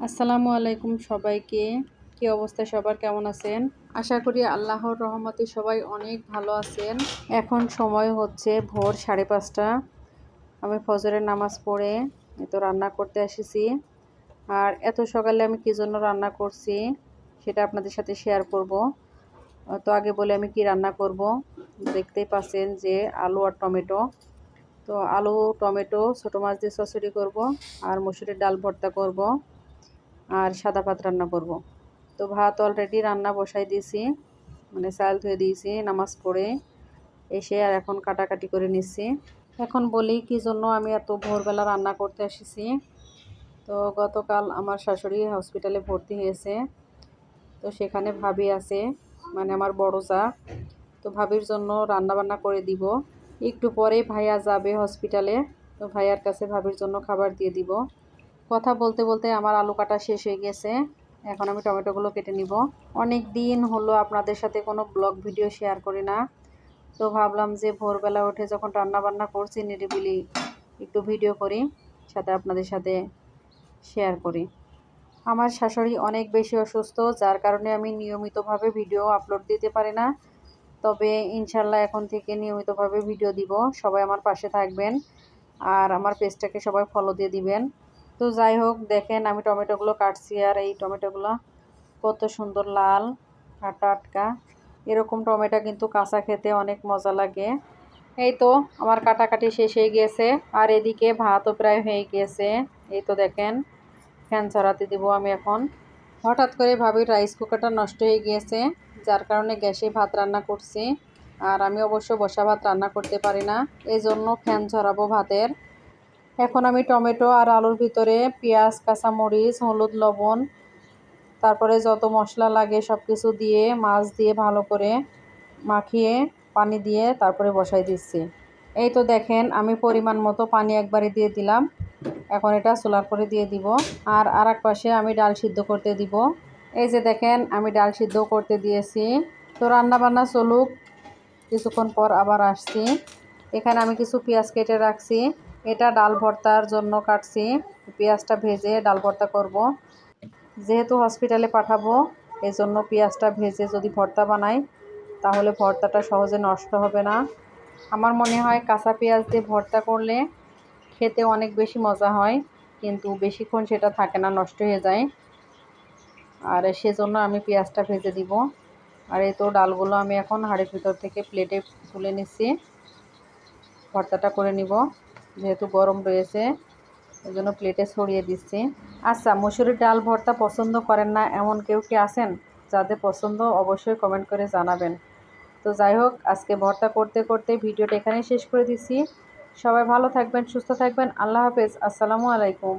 আসসালামু আলাইকুম সবাইকে। কি অবস্থা সবার, কেমন আছেন? আশা করি আল্লাহর রহমতে সবাই অনেক ভালো আছেন। এখন সময় হচ্ছে ভোর 5:30। আমি ফজরের নামাজ পড়ে তো রান্না করতে এসেছি। আর এত সকালে আমি কি জন্য রান্না করছি সেটা আপনাদের সাথে শেয়ার করব। তো আগে বলে আমি কি রান্না করব। দেখতেই পাচ্ছেন যে আলু আর টমেটো। তো আলু টমেটো ছোটো মাছ দিয়ে চচ্চড়ি করব, আর মসুরের ডাল ভর্তা করব, আর সাদা ভাত রান্না করব। তো ভাত অলরেডি রান্না বসাই দিয়েছি, মানে চাল ধুয়ে দিয়েছি নামাজ পড়ে এসে, আর এখন কাটাকাটি করে নিচ্ছি। এখন বলি কি জন্য আমি এত ভোরবেলা রান্না করতে এসেছি। তো গতকাল আমার শাশুড়ি হসপিটালে ভর্তি হয়েছে। তো সেখানে ভাবি আছে, মানে আমার বড় যা। তো ভাবির জন্য রান্না বান্না করে দিব। একটু পরে ভাইয়া যাবে হসপিটালে। তো ভাইয়ার কাছে ভাবির জন্য খাবার দিয়ে দিব। কথা বলতে বলতে আমার আলু কাটা শেষ হয়ে গেছে। এখন আমি টমেটোগুলো কেটে নিব। অনেক দিন হলো আপনাদের সাথে কোনো ব্লগ ভিডিও শেয়ার করি না। তো ভাবলাম যে ভোরবেলা উঠে যখন রান্না বান্না করছি নিরিবিলি একটু ভিডিও করি, সাথে আপনাদের সাথে শেয়ার করি। আমার শাশুড়ি অনেক বেশি অসুস্থ, যার কারণে আমি নিয়মিতভাবে ভিডিও আপলোড দিতে পারি না। তবে ইনশাল্লাহ এখন থেকে নিয়মিতভাবে ভিডিও দিব। সবাই আমার পাশে থাকবেন, আর আমার পেজটাকে সবাই ফলো দিয়ে দিবেন। তো যাই হোক, দেখেন আমি টমেটোগুলো কাটছি, আর এই টমেটোগুলো কত সুন্দর লাল আর টাটকা। এরকম টমেটো কিন্তু কাঁচা খেতে অনেক মজা লাগে। এই তো আমার কাটাকাটি শেষ হয়ে গিয়েছে, আর এদিকে ভাতও প্রায় হয়ে গিয়েছে। এই তো দেখেন, ফ্যান চড়াতে দিব আমি এখন। হঠাৎ করে ভাবি রাইস কুকারটা নষ্ট হয়ে গিয়েছে, যার কারণে গ্যাসে ভাত রান্না করছি। আর আমি অবশ্য বসা ভাত রান্না করতে পারি না, এই জন্য ফ্যান ঝরাবো ভাতের। এখন আমি টমেটো আর আলুর ভিতরে পেঁয়াজ, কাঁচামরিচ, হলুদ, লবণ, তারপরে যত মশলা লাগে সব কিছু দিয়ে মাছ দিয়ে ভালো করে মাখিয়ে পানি দিয়ে তারপরে বসাই দিচ্ছি। এই তো দেখেন আমি পরিমাণ মতো পানি একবারে দিয়ে দিলাম। এখন এটা চুলার করে দিয়ে দিব। আর আরেক পাশে আমি ডাল সিদ্ধ করতে দিব। এই যে দেখেন আমি ডাল সিদ্ধ করতে দিয়েছি। তো রান্না বান্না চলুক, কিছুক্ষণ পর আবার আসছি। এখানে আমি কিছু পেঁয়াজ কেটে রাখছি, এটা ডাল ভর্তার জন্য কাটছি। পেঁয়াজটা ভেজে ডাল ভর্তা করব। যেহেতু হসপিটালে পাঠাবো, এই জন্য পেঁয়াজটা ভেজে যদি ভর্তা বানাই তাহলে ভর্তাটা সহজে নষ্ট হবে না। আমার মনে হয় কাঁচা পেঁয়াজ দিয়ে ভর্তা করলে খেতে অনেক বেশি মজা হয়, কিন্তু বেশিক্ষণ সেটা থাকে না, নষ্ট হয়ে যায়। আর সেজন্য আমি পেঁয়াজটা ভেজে দিব। আর এই তো ডালগুলো আমি এখন হাঁড়ির ভিতর থেকে প্লেটে তুলে নিচ্ছি, ভর্তাটা করে নিব। যেহেতু গরম রয়েছে এই জন্য প্লেটে ছড়িয়ে দিচ্ছি। আচ্ছা, মসুরের ডাল ভর্তা পছন্দ করেন না এমন কেউ কি আছেন? যাদের পছন্দ অবশ্যই কমেন্ট করে জানাবেন। তো যাই হোক, আজকে ভর্তা করতে করতে ভিডিওটা এখানেই শেষ করে দিচ্ছি। সবাই ভালো থাকবেন, সুস্থ থাকবেন। আল্লাহ হাফেজ। আসসালামু আলাইকুম।